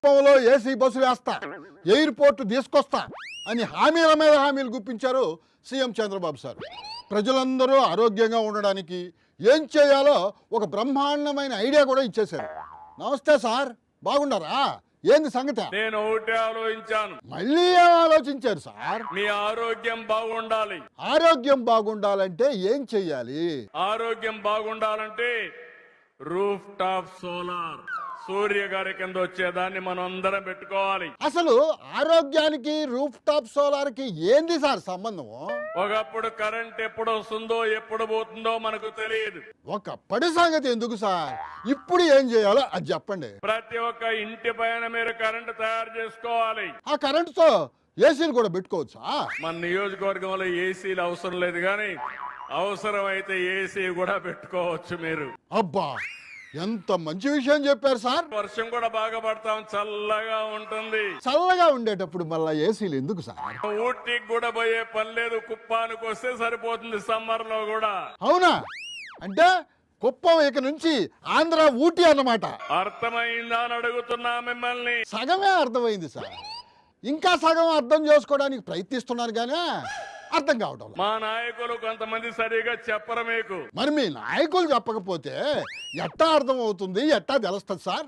కుప్పంలో AC bus వేస్తా, airport తీసుకొస్తా అని హామీల మీద హామీలు గుప్పించారు సీఎం చంద్రబాబు సార్. ప్రజలందరూ ఆరోగ్యంగా ఉండడానికి ఏం చేయాలో ఒక బ్రహ్మాండమైన ఐడియా కూడా ఇచ్చేశారు. నమస్తే సార్, బాగున్నారా? ఏంది సంగతి? నేను ఒకటే ఆలోచించాను. మళ్ళీ ఏం ఆలోచించారు సార్? మీ ఆరోగ్యం బాగుండాలి. ఆరోగ్యం బాగుండాలంటే ఏం చెయ్యాలి? ఆరోగ్యం బాగుండాలంటే రూఫ్ టాప్ సోలార్, సూర్య గారి కింద వచ్చేదాన్ని మనం అందరం పెట్టుకోవాలి. అసలు ఆరోగ్యానికి రూఫ్ టాప్ సోలార్ కి ఏంది సార్ సంబంధం? ఒకప్పుడు కరెంట్ ఎప్పుడు వస్తుందో ఎప్పుడు పోతుందో మనకు తెలియదు. ఒకప్పటి సంగతి ఎందుకు సార్, ఇప్పుడు ఏం చేయాలో అది చెప్పండి. ప్రతి ఒక్క ఇంటి పైన మీరు కరెంట్ తయారు చేసుకోవాలి. ఆ కరెంటుతో ఏసీలు కూడా పెట్టుకోవచ్చా? మన నియోజకవర్గంలో ఏసీలు అవసరం లేదు, కానీ అవసరం అయితే ఏసీ కూడా పెట్టుకోవచ్చు మీరు. అబ్బా, ఎంత మంచి విషయం చెప్పారు సార్. వర్షం కూడా బాగా పడతాం, చల్లగా ఉంటుంది. చల్లగా ఉండేటప్పుడు మళ్ళా ఏసీలు ఎందుకు సార్? ఊటీకి కూడా పోయే పని లేదు, కుప్పానికి వస్తే సరిపోతుంది సమ్మర్ లో కూడా. అవునా? అంటే కుప్పం ఇక నుంచి ఆంధ్ర ఊటీ అన్నమాట. అర్థమైందా అని అడుగుతున్నా మిమ్మల్ని. సగమే అర్థమైంది సార్, ఇంకా సగం అర్థం చేసుకోవడానికి ప్రయత్నిస్తున్నాను కానీ అర్థం కావటం. మా నాయకులు కొంతమంది సరిగా చెప్పరు మీకు. మరి మీ నాయకులు చెప్పకపోతే ఎట్టా అర్థం అవుతుంది, ఎట్టా తెలుస్తుంది సార్?